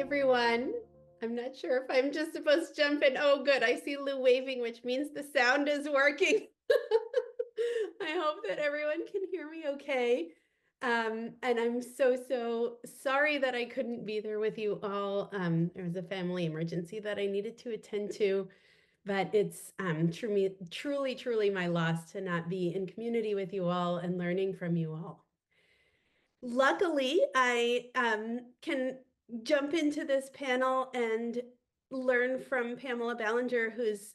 everyone. I'm not sure if I'm just supposed to jump in. Oh, good. I see Lou waving, which means the sound is working. I hope that everyone can hear me okay. And I'm so sorry that I couldn't be there with you all. There was a family emergency that I needed to attend to, but it's truly my loss to not be in community with you all and learning from you all. Luckily, I can jump into this panel and learn from Pamela Ballinger, whose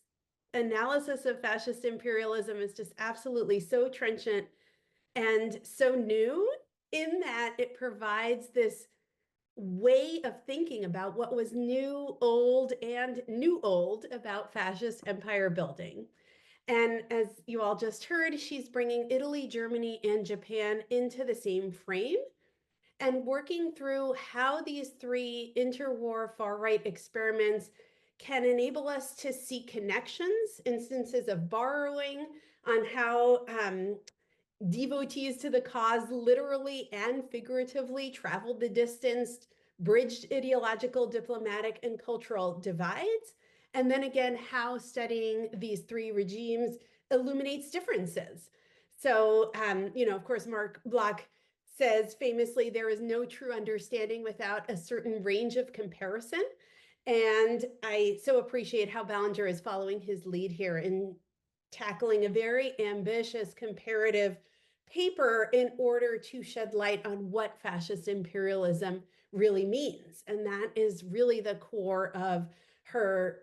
analysis of fascist imperialism is just absolutely so trenchant and so new, in that it provides this way of thinking about what was new, old, and new old about fascist empire building. And as you all just heard, she's bringing Italy, Germany, and Japan into the same frame and working through how these three interwar far-right experiments can enable us to see connections, instances of borrowing, on how devotees to the cause literally and figuratively traveled the distance, bridged ideological, diplomatic, and cultural divides, and then again, how studying these three regimes illuminates differences. So, of course, Mark Bloch says famously, there is no true understanding without a certain range of comparison. And I so appreciate how Ballinger is following his lead here in tackling a very ambitious comparative paper in order to shed light on what fascist imperialism really means. And that is really the core of her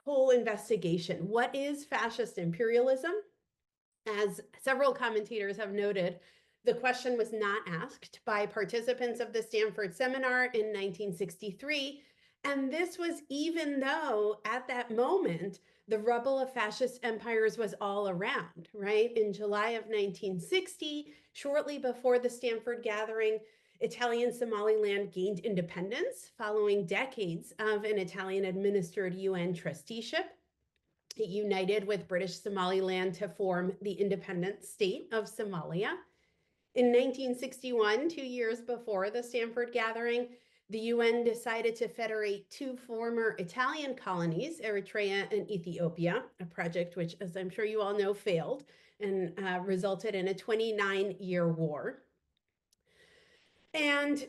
whole investigation. What is fascist imperialism? As several commentators have noted, the question was not asked by participants of the Stanford seminar in 1963. And this was even though at that moment, the rubble of fascist empires was all around, right? In July of 1960, shortly before the Stanford gathering, Italian Somaliland gained independence following decades of an Italian-administered UN trusteeship. It united with British Somaliland to form the independent state of Somalia. In 1961, 2 years before the Stanford gathering, the UN decided to federate two former Italian colonies, Eritrea and Ethiopia, a project which, as I'm sure you all know, failed and resulted in a 29-year war. And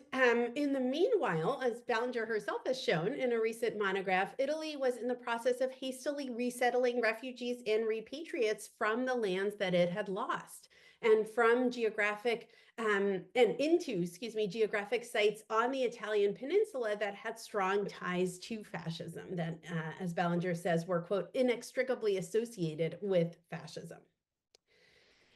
in the meanwhile, as Ballinger herself has shown in a recent monograph, Italy was in the process of hastily resettling refugees and repatriates from the lands that it had lost, and from geographic geographic sites on the Italian peninsula that had strong ties to fascism, that, as Ballinger says, were, quote, inextricably associated with fascism.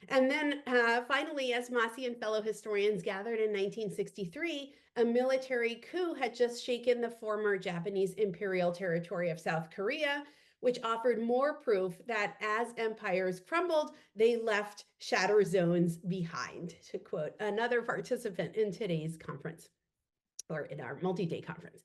And then finally, as Mosse and fellow historians gathered in 1963, a military coup had just shaken the former Japanese imperial territory of South Korea, which offered more proof that as empires crumbled, they left shatter zones behind, to quote another participant in today's conference, or in our multi-day conference.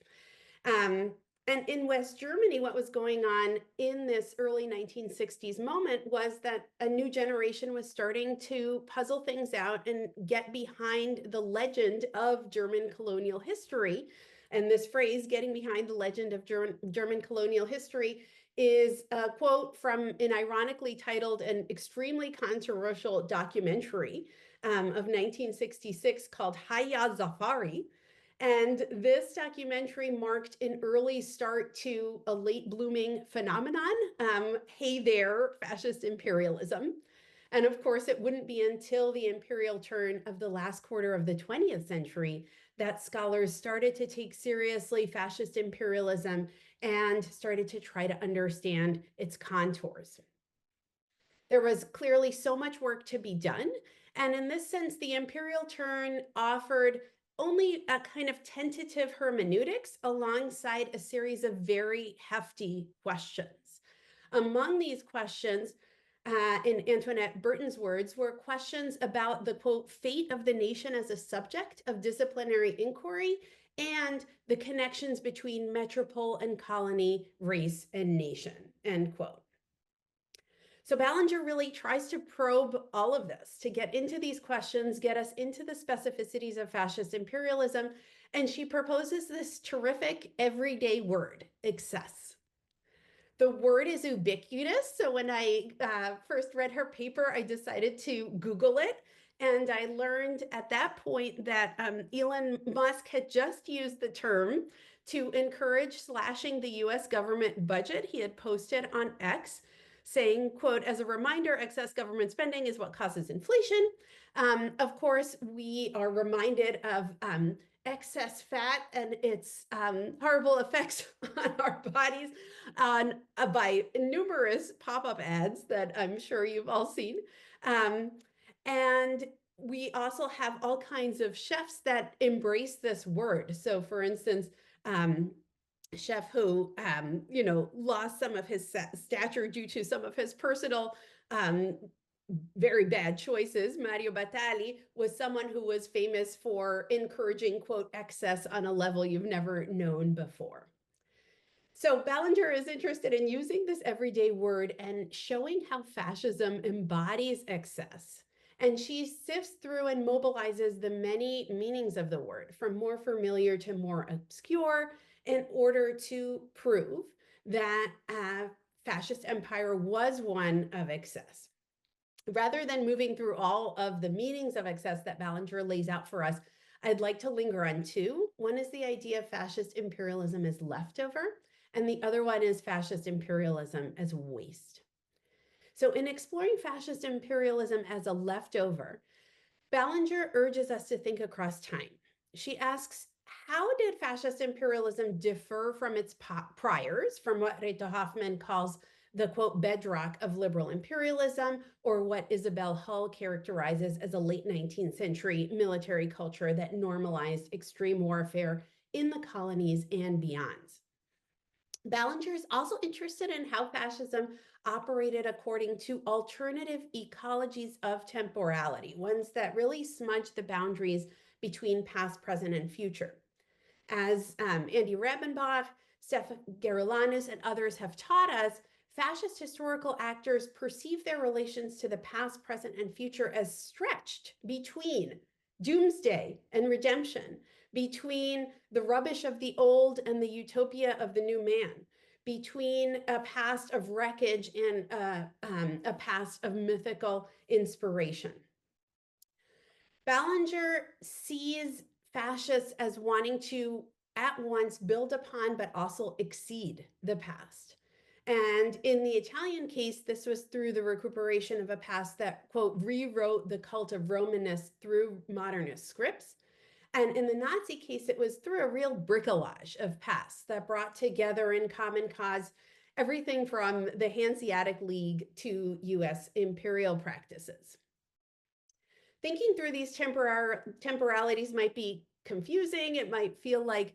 And in West Germany, what was going on in this early 1960s moment was that a new generation was starting to puzzle things out and get behind the legend of German colonial history. And this phrase, getting behind the legend of German colonial history, is a quote from an ironically titled and extremely controversial documentary of 1966 called Hayya Zafari. And this documentary marked an early start to a late blooming phenomenon. Hey there, fascist imperialism. And of course, it wouldn't be until the imperial turn of the last quarter of the 20th century that scholars started to take seriously fascist imperialism and started to try to understand its contours. There was clearly so much work to be done. And in this sense, the imperial turn offered only a kind of tentative hermeneutics alongside a series of very hefty questions. Among these questions, in Antoinette Burton's words, were questions about the, quote, fate of the nation as a subject of disciplinary inquiry and the connections between metropole and colony, race and nation, end quote. So Ballinger really tries to probe all of this, to get into these questions, get us into the specificities of fascist imperialism, And she proposes this terrific everyday word, excess. The word is ubiquitous. So when I first read her paper, I decided to Google it. And I learned at that point that Elon Musk had just used the term to encourage slashing the US government budget. He had posted on X saying, quote, as a reminder, excess government spending is what causes inflation. Of course, we are reminded of excess fat and its horrible effects on our bodies by numerous pop-up ads that I'm sure you've all seen. And we also have all kinds of chefs that embrace this word. So for instance, chef who, lost some of his stature due to some of his personal very bad choices. Mario Batali was someone who was famous for encouraging, quote, excess on a level you've never known before. So Ballinger is interested in using this everyday word and showing how fascism embodies excess. And she sifts through and mobilizes the many meanings of the word, from more familiar to more obscure, in order to prove that fascist empire was one of excess. Rather than moving through all of the meanings of excess that Ballinger lays out for us, I'd like to linger on two. One is the idea of fascist imperialism as leftover, and the other one is fascist imperialism as waste. So in exploring fascist imperialism as a leftover, Ballinger urges us to think across time. She asks, how did fascist imperialism differ from its priors, from what Reto Hoffman calls the, quote, bedrock of liberal imperialism, or what Isabel Hull characterizes as a late 19th century military culture that normalized extreme warfare in the colonies and beyond? Ballinger is also interested in how fascism operated according to alternative ecologies of temporality, ones that really smudge the boundaries between past, present, and future. As Andy Rabenbach, Stefan Gerolanus, and others have taught us, fascist historical actors perceive their relations to the past, present, and future as stretched between doomsday and redemption, between the rubbish of the old and the utopia of the new man, between a past of wreckage and a past of mythical inspiration. Ballinger sees fascists as wanting to at once build upon but also exceed the past. And in the Italian case, this was through the recuperation of a past that, quote, rewrote the cult of Romanists through modernist scripts. And in the Nazi case, it was through a real bricolage of pasts that brought together in common cause everything from the Hanseatic League to US imperial practices. Thinking through these temporalities might be confusing. It might feel like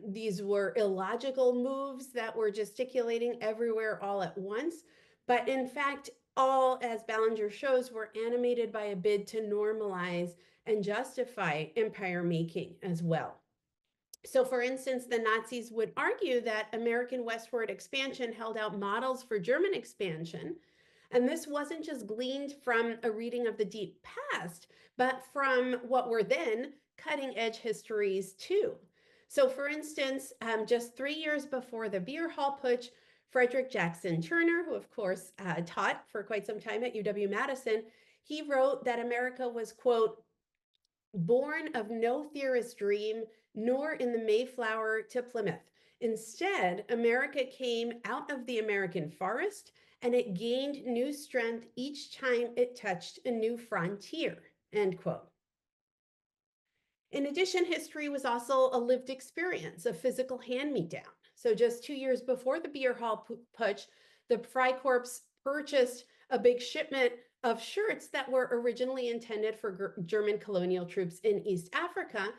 these were illogical moves that were gesticulating everywhere all at once. But in fact, all, as Ballinger shows, were animated by a bid to normalize and justify empire making as well. So for instance, the Nazis would argue that American westward expansion held out models for German expansion. And this wasn't just gleaned from a reading of the deep past, but from what were then cutting edge histories too. So for instance, just 3 years before the beer hall putsch, Frederick Jackson Turner, who of course taught for quite some time at UW-Madison, he wrote that America was, quote, born of no theorist's dream, nor in the Mayflower to Plymouth. Instead, America came out of the American forest, and it gained new strength each time it touched a new frontier, end quote. In addition, history was also a lived experience, a physical hand-me-down. So just 2 years before the beer hall putsch, the Freikorps purchased a big shipment of shirts that were originally intended for German colonial troops in East Africa.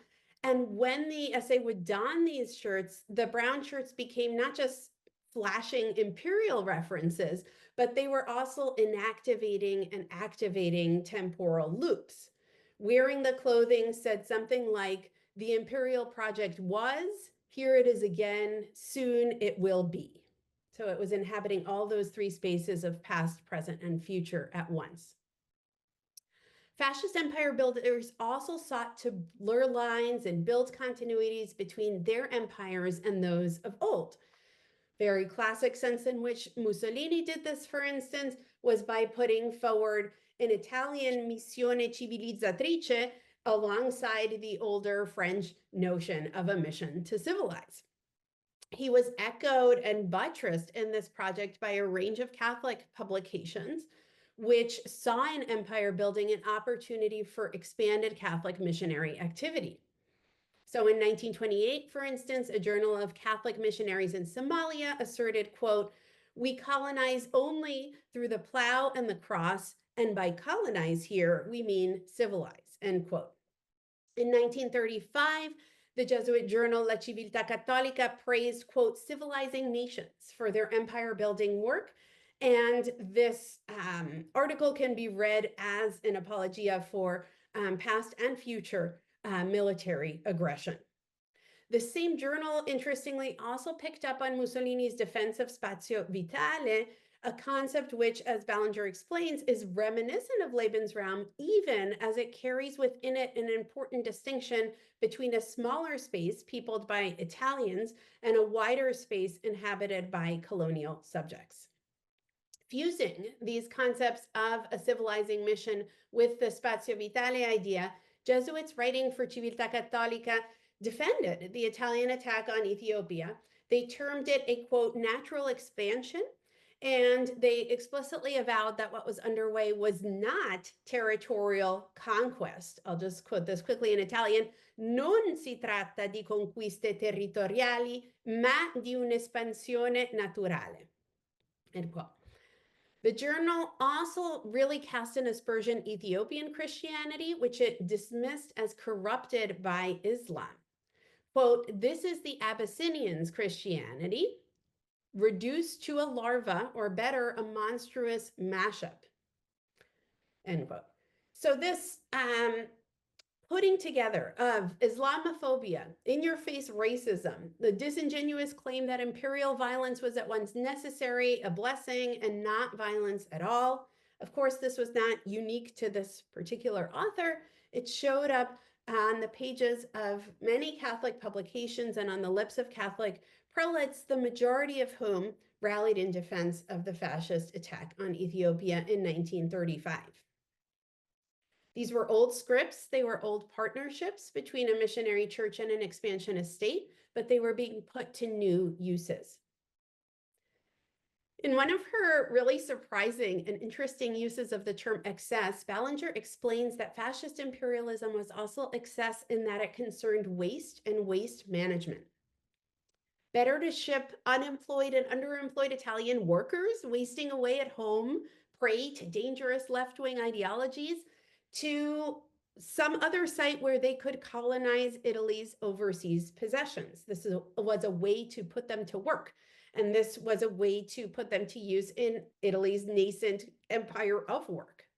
And when the SA would don these shirts, the brown shirts became not just flashing imperial references, but they were also inactivating and activating temporal loops. Wearing the clothing said something like, the imperial project was, here it is again, soon it will be. So it was inhabiting all those three spaces of past, present, and future at once. Fascist empire builders also sought to blur lines and build continuities between their empires and those of old. Very classic sense in which Mussolini did this, for instance, was by putting forward an Italian missione civilizzatrice alongside the older French notion of a mission to civilize. He was echoed and buttressed in this project by a range of Catholic publications, which saw in empire building an opportunity for expanded Catholic missionary activity. So in 1928, for instance, a journal of Catholic missionaries in Somalia asserted, quote, "We colonize only through the plow and the cross, and by colonize here, we mean civilize," end quote. In 1935, the Jesuit journal La Civiltà Cattolica praised, quote, "civilizing nations" for their empire building work. And this article can be read as an apologia for past and future military aggression. The same journal, interestingly, also picked up on Mussolini's defense of spazio vitale, a concept which, as Ballinger explains, is reminiscent of Lebensraum, even as it carries within it an important distinction between a smaller space peopled by Italians and a wider space inhabited by colonial subjects. Fusing these concepts of a civilizing mission with the spazio vitale idea, Jesuits writing for Civiltà Cattolica defended the Italian attack on Ethiopia. They termed it a, quote, "natural expansion," and they explicitly avowed that what was underway was not territorial conquest. I'll just quote this quickly in Italian. "Non si tratta di conquiste territoriali, ma di un'espansione naturale," end quote. The journal also really cast an aspersion Ethiopian Christianity, which it dismissed as corrupted by Islam. Quote, "This is the Abyssinians' Christianity, reduced to a larva, or better, a monstrous mashup," end quote. So this putting together of Islamophobia, in-your-face racism, the disingenuous claim that imperial violence was at once necessary, a blessing, and not violence at all. Of course, this was not unique to this particular author. It showed up on the pages of many Catholic publications and on the lips of Catholic prelates, the majority of whom rallied in defense of the fascist attack on Ethiopia in 1935. These were old scripts. They were old partnerships between a missionary church and an expansionist state, but they were being put to new uses. In one of her really surprising and interesting uses of the term excess, Ballinger explains that fascist imperialism was also excess in that it concerned waste and waste management. Better to ship unemployed and underemployed Italian workers wasting away at home, prey to dangerous left-wing ideologies, to some other site where they could colonize Italy's overseas possessions. This was a way to put them to work. And this was a way to put them to use in Italy's nascent empire of work.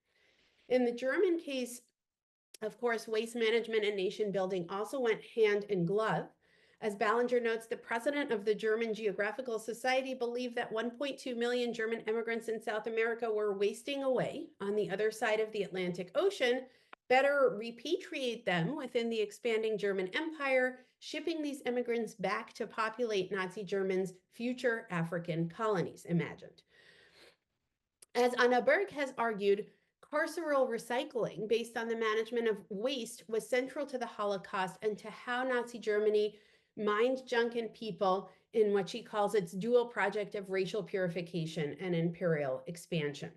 In the German case, of course, waste management and nation building also went hand in glove. As Ballinger notes, the president of the German Geographical Society believed that 1.2 million German immigrants in South America were wasting away on the other side of the Atlantic Ocean. Better repatriate them within the expanding German Empire, shipping these immigrants back to populate Nazi Germany's future African colonies, imagined. As Anna Berg has argued, carceral recycling based on the management of waste was central to the Holocaust and to how Nazi Germany mined junk and people in what she calls its dual project of racial purification and imperial expansion.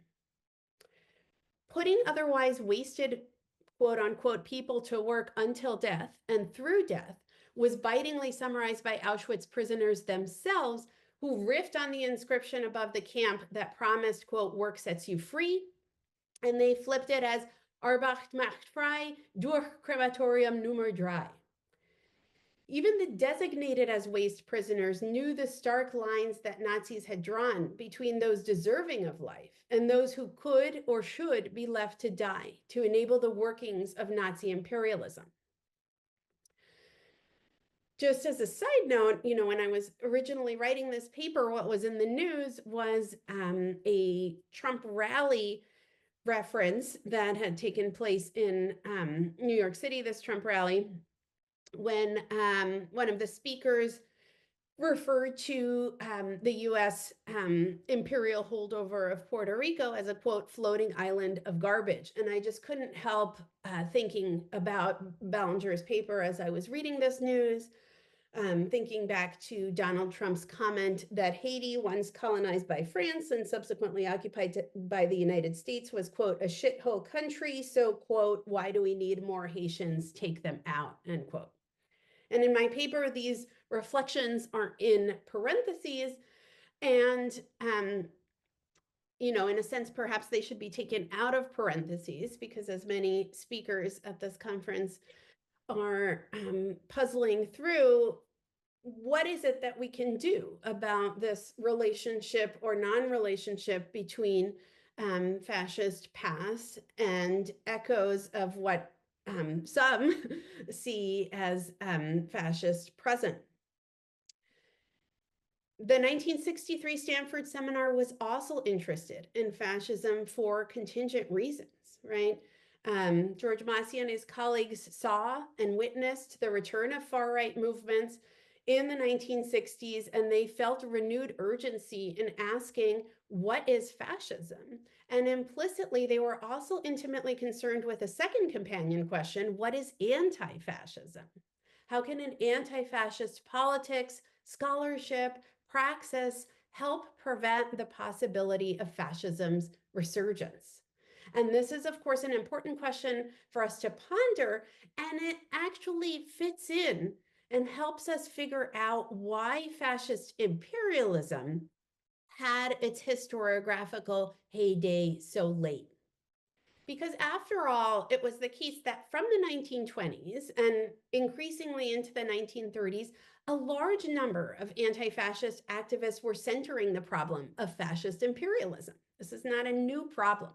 Putting otherwise wasted, quote unquote, people to work until death and through death was bitingly summarized by Auschwitz prisoners themselves, who riffed on the inscription above the camp that promised, quote, "work sets you free," and they flipped it as "Arbeit macht frei durch Krematorium Nummer 3. Even the designated as waste prisoners knew the stark lines that Nazis had drawn between those deserving of life and those who could or should be left to die to enable the workings of Nazi imperialism. Just as a side note, when I was originally writing this paper, what was in the news was a Trump rally reference that had taken place in New York City, this Trump rally, when one of the speakers referred to the US imperial holdover of Puerto Rico as a, quote, floating island of garbage. And I just couldn't help thinking about Ballinger's paper as I was reading this news, thinking back to Donald Trump's comment that Haiti, once colonized by France and subsequently occupied by the United States, was, quote, a shithole country. So, quote, why do we need more Haitians? Take them out, end quote. And in my paper, these reflections are in parentheses, and you know, in a sense, perhaps they should be taken out of parentheses, because as many speakers at this conference are puzzling through, what is it that we can do about this relationship or non-relationship between fascist past and echoes of what some see as fascist present. The 1963 Stanford seminar was also interested in fascism for contingent reasons, right? George Mosse and his colleagues saw and witnessed the return of far-right movements in the 1960s, and they felt renewed urgency in asking, what is fascism? And implicitly, they were also intimately concerned with a second companion question, what is anti-fascism? How can an anti-fascist politics, scholarship, praxis help prevent the possibility of fascism's resurgence? And this is, of course, an important question for us to ponder, and it actually fits in and helps us figure out why fascist imperialism had its historiographical heyday so late. Because after all, it was the case that from the 1920s and increasingly into the 1930s, a large number of anti-fascist activists were centering the problem of fascist imperialism. This is not a new problem.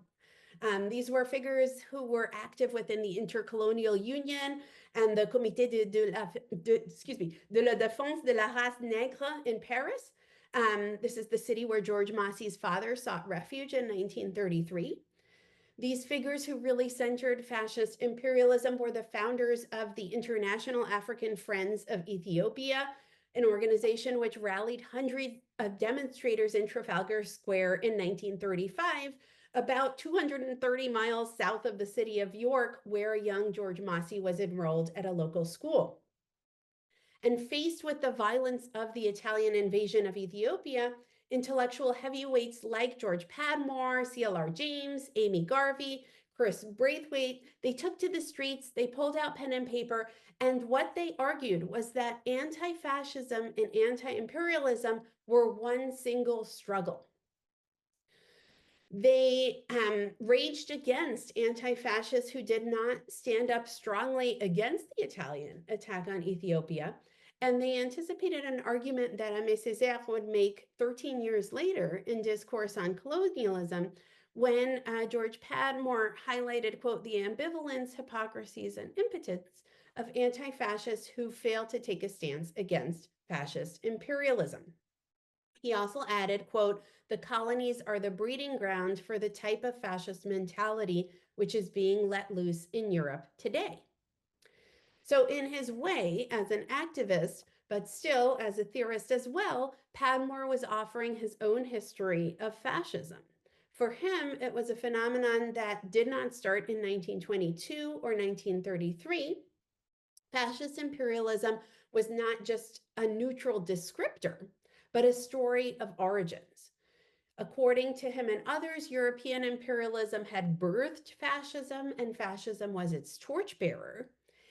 These were figures who were active within the Intercolonial Union and the Comité de la Défense de la Race Nègre in Paris. This is the city where George Mosse's father sought refuge in 1933. These figures who really centered fascist imperialism were the founders of the International African Friends of Ethiopia, an organization which rallied hundreds of demonstrators in Trafalgar Square in 1935, about 230 miles south of the city of York, where young George Mosse was enrolled at a local school. And faced with the violence of the Italian invasion of Ethiopia, intellectual heavyweights like George Padmore, C.L.R. James, Amy Garvey, Chris Braithwaite, they took to the streets, they pulled out pen and paper, and what they argued was that anti-fascism and anti-imperialism were one single struggle. They raged against anti-fascists who did not stand up strongly against the Italian attack on Ethiopia. And they anticipated an argument that Aimé Césaire would make 13 years later in Discourse on Colonialism, when George Padmore highlighted, quote, the ambivalence, hypocrisies, and impotence of anti-fascists who fail to take a stance against fascist imperialism. He also added, quote, the colonies are the breeding ground for the type of fascist mentality which is being let loose in Europe today. So in his way, as an activist, but still as a theorist as well, Padmore was offering his own history of fascism. For him, it was a phenomenon that did not start in 1922 or 1933. Fascist imperialism was not just a neutral descriptor, but a story of origins. According to him and others, European imperialism had birthed fascism, and fascism was its torchbearer.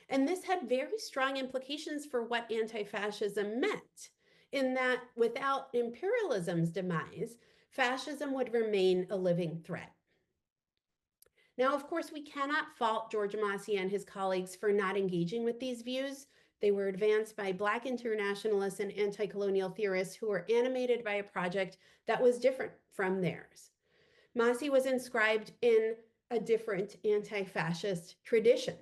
And this had very strong implications for what anti-fascism meant, in that without imperialism's demise, fascism would remain a living threat. Now, of course, we cannot fault George Mosse and his colleagues for not engaging with these views. They were advanced by Black internationalists and anti-colonial theorists who were animated by a project that was different from theirs. Mosse was inscribed in a different anti-fascist tradition.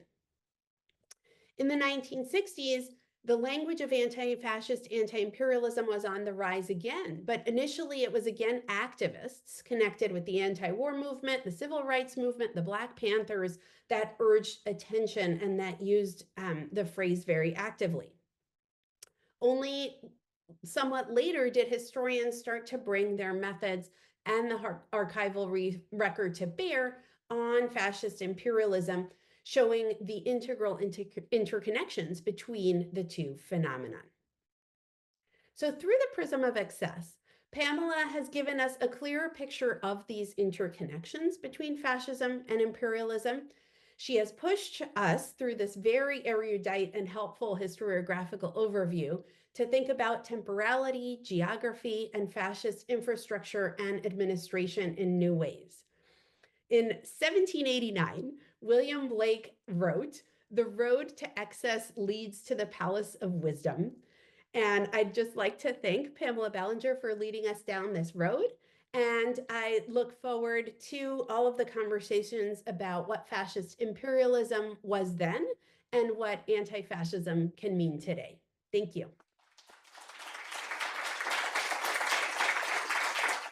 In the 1960s, The language of anti-fascist, anti-imperialism was on the rise again, but initially it was again activists connected with the anti-war movement, the civil rights movement, the Black Panthers that urged attention and that used the phrase very actively. Only somewhat later did historians start to bring their methods and the archival record to bear on fascist imperialism, showing the integral interconnections between the two phenomena. So through the prism of excess, Pamela has given us a clearer picture of these interconnections between fascism and imperialism. She has pushed us through this very erudite and helpful historiographical overview to think about temporality, geography, and fascist infrastructure and administration in new ways. In 1789, William Blake wrote, "The road to excess leads to the palace of wisdom." And I'd just like to thank Pamela Ballinger for leading us down this road. And I look forward to all of the conversations about what fascist imperialism was then and what anti-fascism can mean today. Thank you.